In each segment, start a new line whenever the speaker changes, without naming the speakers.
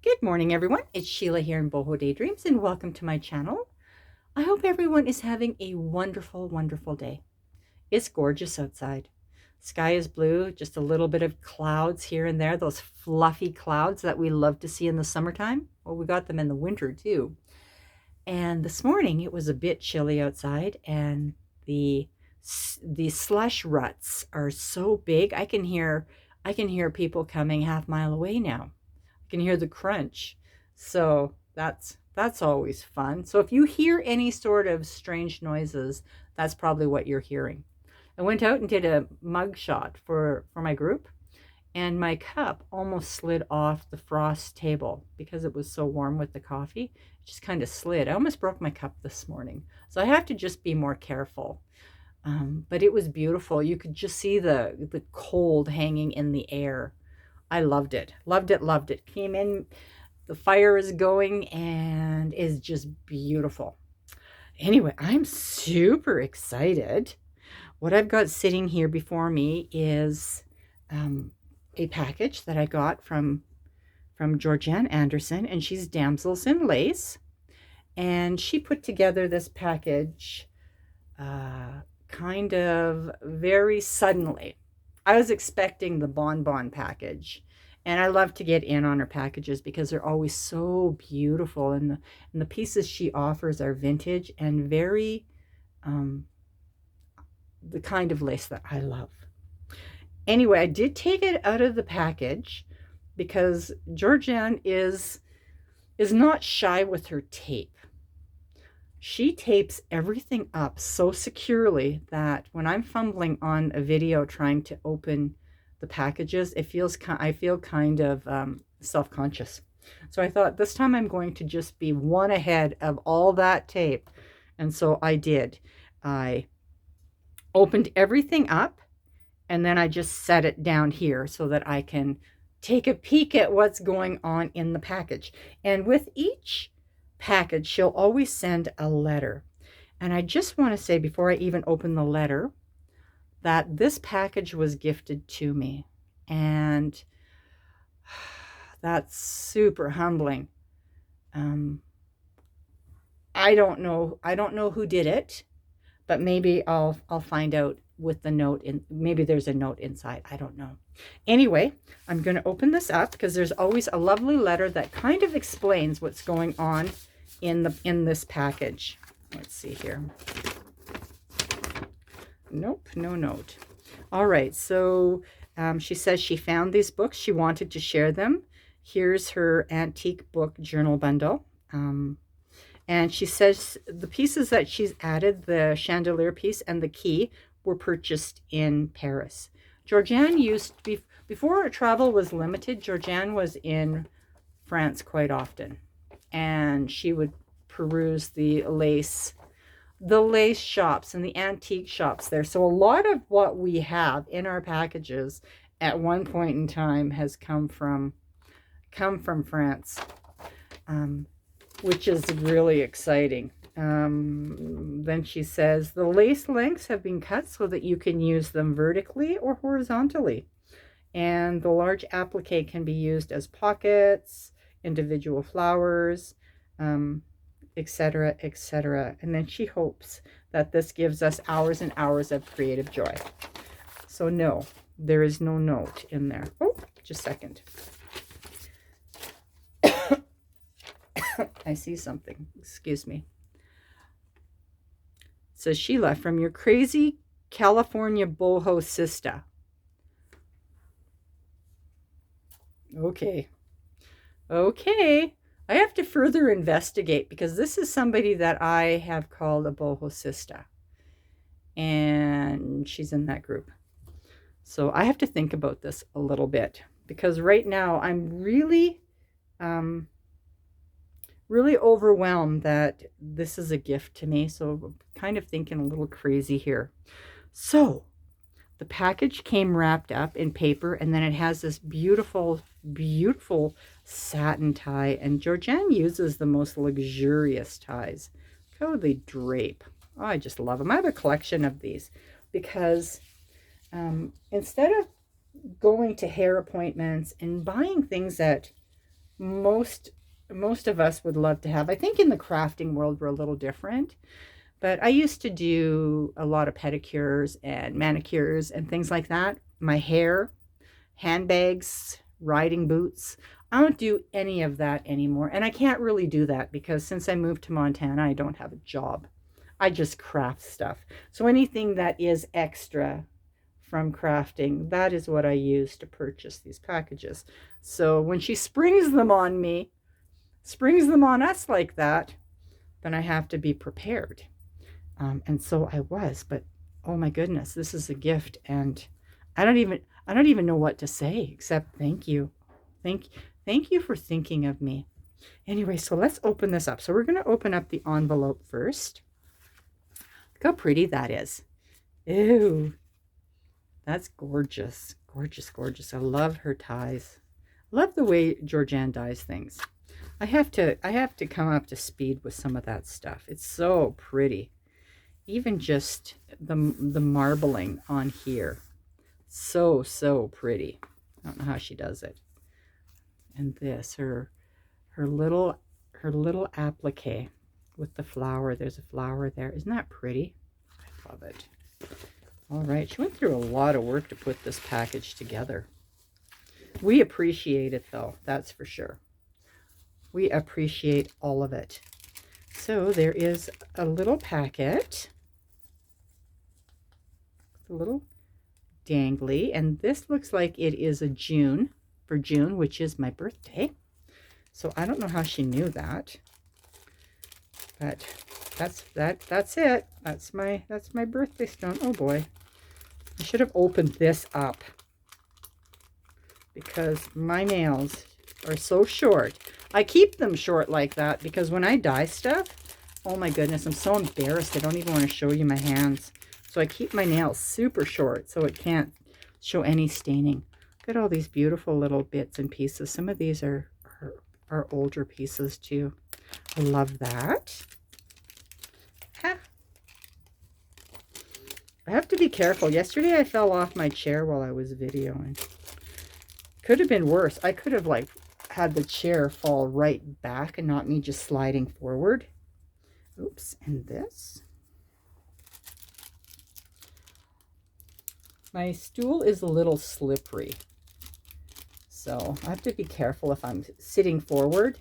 Good morning, everyone. It's Sheila here in Bohodaydreams, and welcome to my channel. I hope everyone is having a wonderful, wonderful day. It's gorgeous outside. Sky is blue, just a little bit of clouds here and there, those fluffy clouds that we love to see in the summertime. Well, we got them in the winter too. And this morning it was a bit chilly outside, and the the slush ruts are so big. I can hear people coming half mile away now. I can hear the crunch. So that's always fun. So if you hear any sort of strange noises, that's probably what you're hearing. I went out and did a mug shot for my group, and my cup almost slid off the frost table because it was so warm with the coffee. It just kind of slid. I almost broke my cup this morning. So I have to just be more careful. But it was beautiful. You could just see the cold hanging in the air. I loved it. Loved it, loved it. Came in, the fire is going and is just beautiful. Anyway, I'm super excited. What I've got sitting here before me is a package that I got from Georganne Anderson, and she's Damsels in Lace. And she put together this package kind of very suddenly. I was expecting the bonbon package, and I love to get in on her packages because they're always so beautiful, and the pieces she offers are vintage and very the kind of lace that I love. Anyway, I did take it out of the package because Georganne is not shy with her tape. She tapes everything up so securely that when I'm fumbling on a video trying to open the packages, I feel kind of self-conscious. So I thought this time I'm going to just be one ahead of all that tape. And so I did. I opened everything up, and then I just set it down here so that I can take a peek at what's going on in the package. And with each package, she'll always send a letter. And I just want to say, before I even open the letter, that this package was gifted to me. And that's super humbling. I don't know who did it, but maybe I'll find out with the note in. Maybe there's a note inside. I don't know. Anyway, I'm going to open this up because there's always a lovely letter that kind of explains what's going on in this package. Let's see here. Nope, no note. All right, so she says she found these books. She wanted to share them. Here's her antique book journal bundle. And she says the pieces that she's added, the chandelier piece and the key, were purchased in Paris. Georganne before her travel was limited, Georganne was in France quite often. And she would peruse the lace shops and the antique shops there. So a lot of what we have in our packages at one point in time has come from France. Which is really exciting. Then she says, the lace lengths have been cut so that you can use them vertically or horizontally. And the large applique can be used as pockets, individual flowers, etc., etc. And then she hopes that this gives us hours and hours of creative joy. So no, there is no note in there. Oh, just a second. I see something. Excuse me. It says, Sheila, from your crazy California boho sister. Okay. Okay. I have to further investigate because this is somebody that I have called a boho sister. And she's in that group. So I have to think about this a little bit because right now I'm really overwhelmed that this is a gift to me. So I'm kind of thinking a little crazy here. So the package came wrapped up in paper, and then it has this beautiful, beautiful satin tie. And Georganne uses the most luxurious ties. Look how they drape. Oh, I just love them. I have a collection of these because instead of going to hair appointments and buying things that most of us would love to have. I think in the crafting world we're a little different, but I used to do a lot of pedicures and manicures and things like that. My hair, handbags, riding boots. I don't do any of that anymore. And I can't really do that because since I moved to Montana, I don't have a job. I just craft stuff. So anything that is extra from crafting, that is what I use to purchase these packages. So when she springs them on me, springs them on us like that, then I have to be prepared. And so I was, but oh my goodness, this is a gift, and I don't even know what to say except thank you. Thank thank you for thinking of me. Anyway, so let's open this up. So we're going to open up the envelope first. Look how pretty that is. Ew. That's gorgeous. Gorgeous, gorgeous. I love her ties. I love the way Georganne dyes things. I have to come up to speed with some of that stuff. It's so pretty. Even just the marbling on here. So pretty. I don't know how she does it. And this, her little applique with the flower. There's a flower there. Isn't that pretty? I love it. All right, she went through a lot of work to put this package together. We appreciate it though, that's for sure. We appreciate all of it. So there is a little packet, a little dangly, and this looks like it is a June, for June, which is my birthday. So I don't know how she knew that, but that's it. That's my birthday stone. Oh boy, I should have opened this up because my nails are so short. I keep them short like that because when I dye stuff, oh my goodness, I'm so embarrassed. I don't even want to show you my hands. So I keep my nails super short so it can't show any staining. Look at all these beautiful little bits and pieces. Some of these are older pieces too. I love that. Ah. I have to be careful. Yesterday I fell off my chair while I was videoing. Could have been worse. I could have like had the chair fall right back and not me just sliding forward. Oops, and this. My stool is a little slippery, so I have to be careful if I'm sitting forward.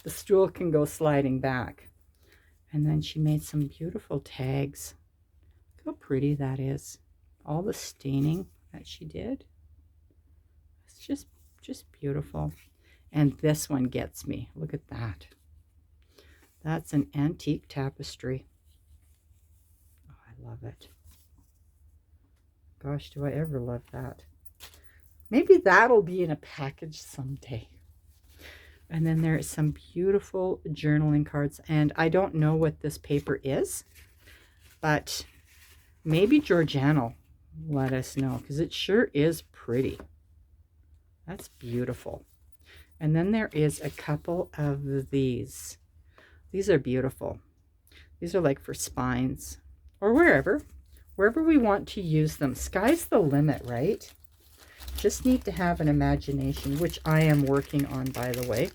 The stool can go sliding back. And then she made some beautiful tags. Look how pretty that is. All the staining that she did. It's just beautiful. And this one gets me. Look at that. That's an antique tapestry. Oh, I love it. Gosh, do I ever love that. Maybe that'll be in a package someday. And then there is some beautiful journaling cards. And I don't know what this paper is, but maybe Georganne will let us know because it sure is pretty. That's beautiful. And then there is a couple of these. These are beautiful. These are like for spines or wherever we want to use them. Sky's the limit, right? Just need to have an imagination, which I am working on, by the way.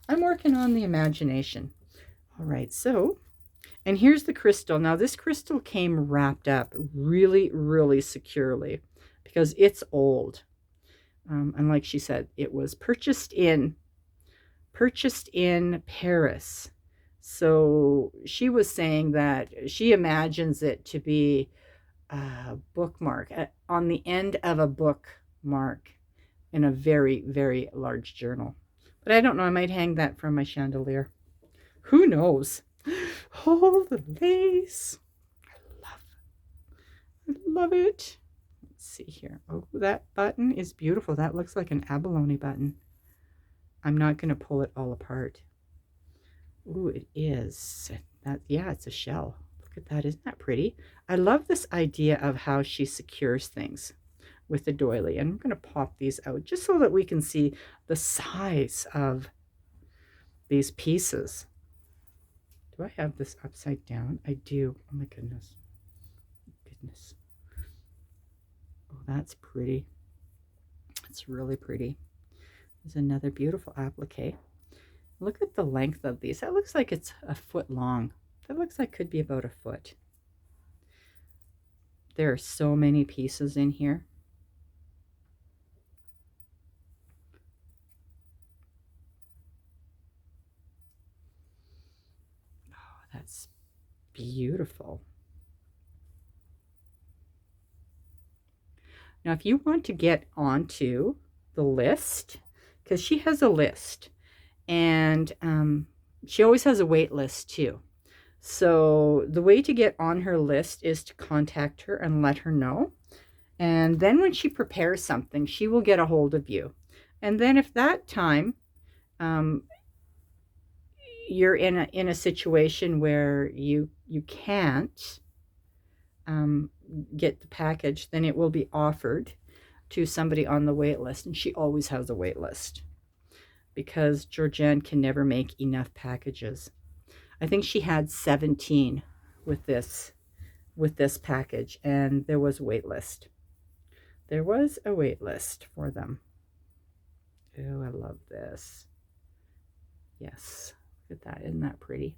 I'm working on the imagination. All right, so, and here's the crystal. Now, this crystal came wrapped up really, really securely because it's old. And like she said, it was purchased in Paris. So she was saying that she imagines it to be a bookmark on the end of a bookmark in a very, very large journal. But I don't know. I might hang that from my chandelier. Who knows? Oh, the lace. I love it. Let's see here. Oh, that button is beautiful. That looks like an abalone button. I'm not going to pull it all apart. Ooh, it is. Yeah, it's a shell. Look at that. Isn't that pretty? I love this idea of how she secures things with the doily. And I'm going to pop these out just so that we can see the size of these pieces. Do I have this upside down? I do. Oh my goodness. Goodness. Oh, that's pretty. It's really pretty. There's another beautiful applique. Look at the length of these. That looks like it's a foot long. That looks like could be about a foot. There are so many pieces in here. Oh, that's beautiful. Now, if you want to get onto the list, because she has a list, and she always has a wait list too. So the way to get on her list is to contact her and let her know. And then when she prepares something, she will get a hold of you. And then if that time you're in a situation where you can't get the package, then it will be offered to somebody on the wait list. And she always has a wait list because Georganne can never make enough packages. I think she had 17 with this package, and there was a wait list. There was a wait list for them. Oh, I love this. Yes, look at that. Isn't that pretty?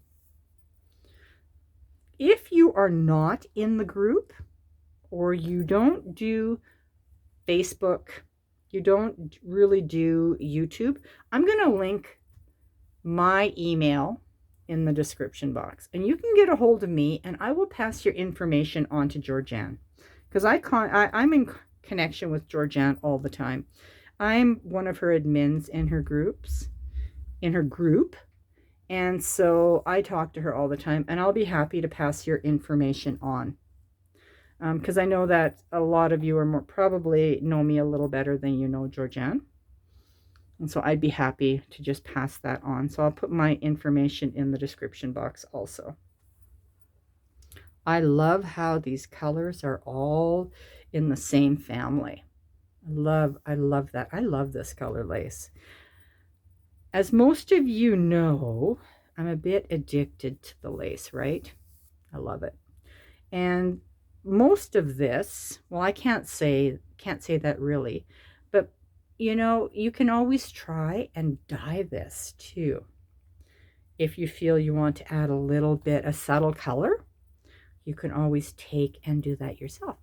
If you are not in the group, or you don't do Facebook, you don't really do YouTube, I'm going to link my email in the description box, and you can get a hold of me, and I will pass your information on to Georganne, because I'm in connection with Georganne all the time. I'm one of her admins in her group, and so I talk to her all the time, and I'll be happy to pass your information on, because I know that a lot of you are probably know me a little better than you know Georganne. And so I'd be happy to just pass that on. So I'll put my information in the description box also. I love how these colors are all in the same family. I love that. I love this color lace. As most of you know, I'm a bit addicted to the lace, right? I love it. And most of this, well, I can't say that really, but you know, you can always try and dye this too. If you feel you want to add a little bit of subtle color, you can always take and do that yourself.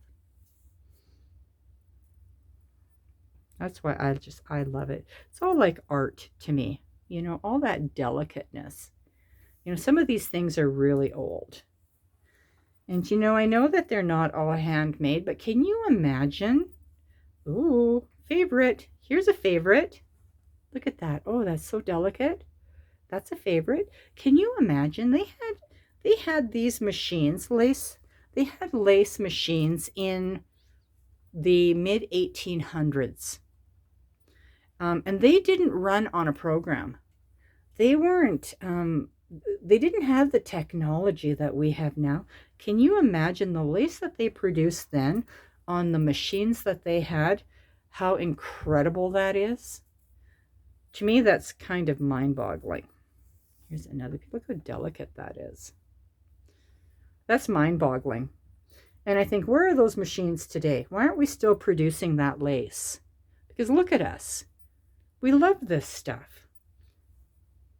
That's why I love it. It's all like art to me, you know, all that delicateness. You know, some of these things are really old. And you know, I know that they're not all handmade, but can you imagine? Ooh, favorite. Here's a favorite. Look at that. Oh, that's so delicate. That's a favorite. Can you imagine? They had these machines, they had lace machines in the mid 1800s. And they didn't run on a program. They weren't they didn't have the technology that we have now. Can you imagine the lace that they produced then on the machines that they had? How incredible that is. To me, that's kind of mind-boggling. Here's another. Look how delicate that is. That's mind-boggling. And I think, where are those machines today? Why aren't we still producing that lace? Because look at us. We love this stuff.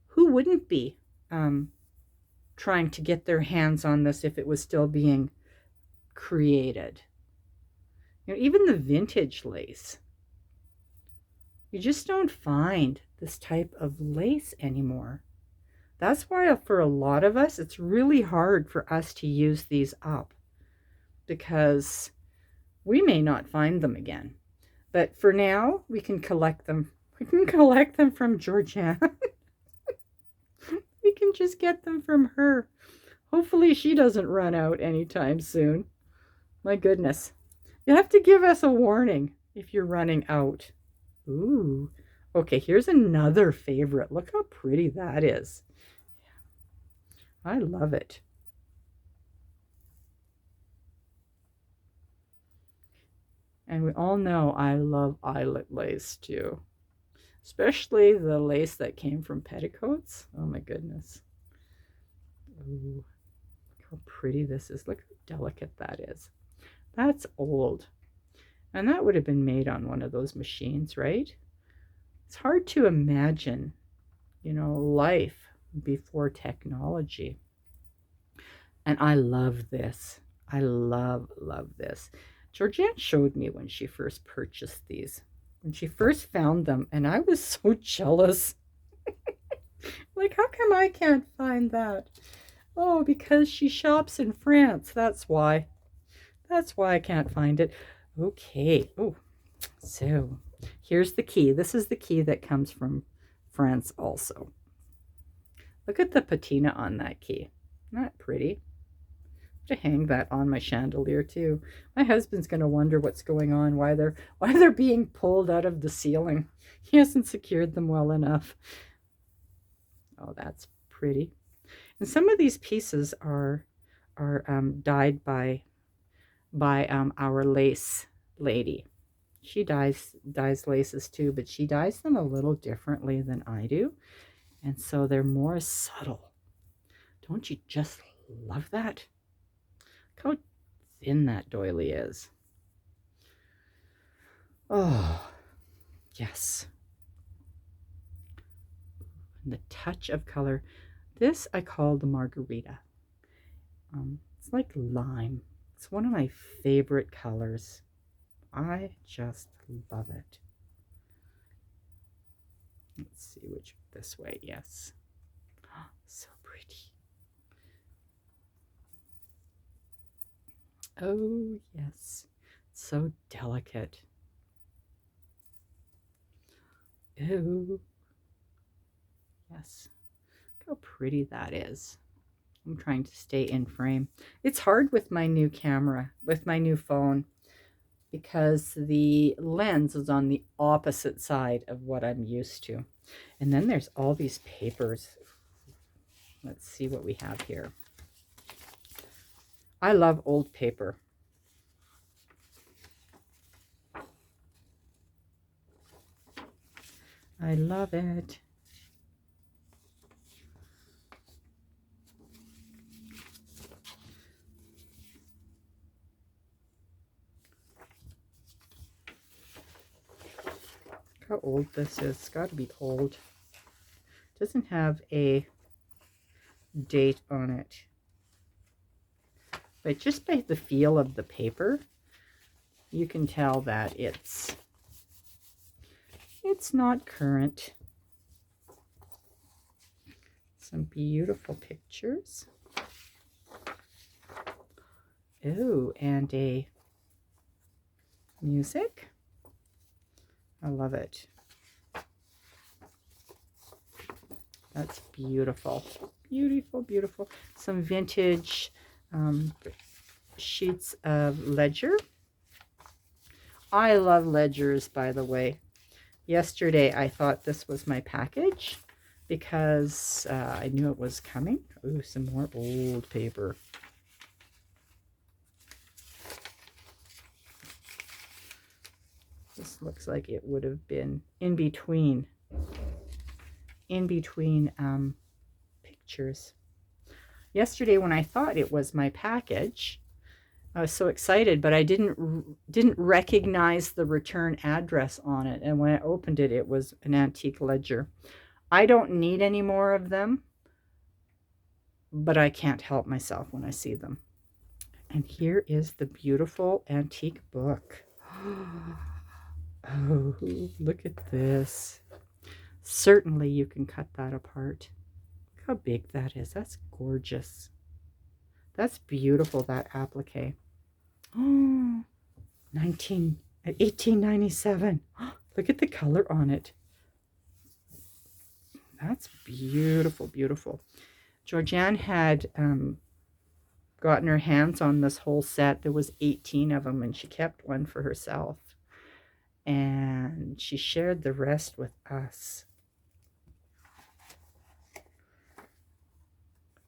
Who wouldn't be trying to get their hands on this if it was still being created? You know, even the vintage lace. You just don't find this type of lace anymore. That's why for a lot of us, it's really hard for us to use these up, because we may not find them again. But for now, we can collect them. We can collect them from Georganne. We can just get them from her. Hopefully she doesn't run out anytime soon. My goodness. You have to give us a warning if you're running out. Ooh. Okay, here's another favorite. Look how pretty that is. I love it. And we all know I love eyelet lace too. Especially the lace that came from petticoats. Oh my goodness. Ooh, look how pretty this is. Look how delicate that is. That's old. And that would have been made on one of those machines, right? It's hard to imagine, life before technology. And I love this. I love this. Georganne showed me when she first purchased these, when she first found them, and I was so jealous. Like, how come I can't find that? Oh, because she shops in France. That's why. That's why I can't find it. Okay. Oh, so here's the key. This is the key that comes from France also. Look at the patina on that key. Not pretty. To hang that on my chandelier too. My husband's going to wonder what's going on, why they're being pulled out of the ceiling. He hasn't secured them well enough. Oh, that's pretty. And some of these pieces are dyed by our lace lady. She dyes laces too, but she dyes them a little differently than I do, and so they're more subtle. Don't you just love that? Look how thin that doily is. Oh, yes. And the touch of color. This I call the margarita. It's like lime. It's one of my favorite colors. I just love it. Let's see which, this way, yes. Oh, so pretty. Oh, yes. So delicate. Oh, yes. Look how pretty that is. I'm trying to stay in frame. It's hard with my new camera, with my new phone, because the lens is on the opposite side of what I'm used to. And then there's all these papers. Let's see what we have here. I love old paper. I love it. Look how old this is. It's got to be old. It doesn't have a date on it. But just by the feel of the paper, you can tell that it's not current. Some beautiful pictures. Oh, and a music. I love it. That's beautiful. Beautiful, beautiful. Some vintage sheets of ledger. I love ledgers, by the way. Yesterday, I thought this was my package because I knew it was coming. Ooh, some more old paper. This looks like it would have been in between pictures. Yesterday, when I thought it was my package, I was so excited, but I didn't recognize the return address on it. And when I opened it, it was an antique ledger. I don't need any more of them, but I can't help myself when I see them. And here is the beautiful antique book. Oh, look at this. Certainly you can cut that apart. Look how big that is. That's gorgeous. That's beautiful, that applique. Oh, 1897. Look at the color on it. That's beautiful, beautiful. Georganne had gotten her hands on this whole set. There was 18 of them, and she kept one for herself. And she shared the rest with us.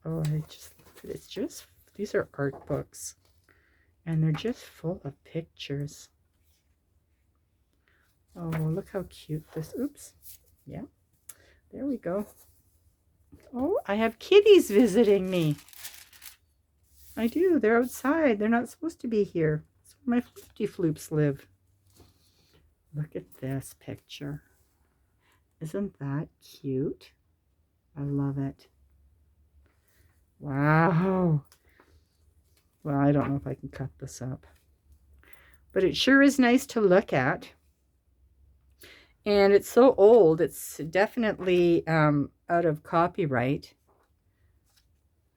Oh, I just love it. It's just, these are art books. And they're just full of pictures. Oh, look how cute this, oops. Yeah, there we go. Oh, I have kitties visiting me. I do, they're outside. They're not supposed to be here. That's where my floopty floops live. Look at this picture. Isn't that cute? I love it. Wow. Well, I don't know if I can cut this up, but it sure is nice to look at. And it's so old, it's definitely out of copyright.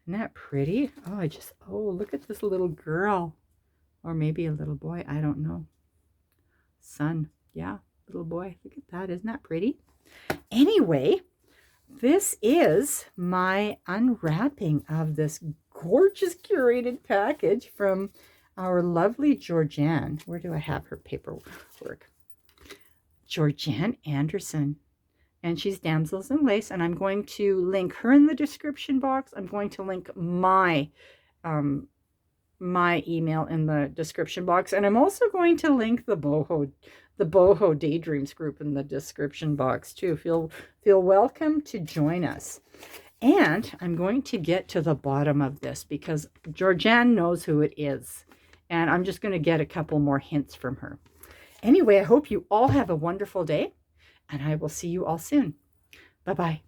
Isn't that pretty? Oh, look at this little girl. Or maybe a little boy, I don't know. Son, yeah, little boy. Look at that, isn't that pretty? Anyway, this is my unwrapping of this gorgeous curated package from our lovely Georganne. Where do I have her paperwork? Georganne Anderson. And she's Damsels in Lace, and I'm going to link her in the description box. I'm going to link my email in the description box, and I'm also going to link the Bohodaydreams group in the description box too. Feel welcome to join us. And I'm going to get to the bottom of this because Georganne knows who it is, and I'm just going to get a couple more hints from her. Anyway, I hope you all have a wonderful day, and I will see you all soon. Bye-bye.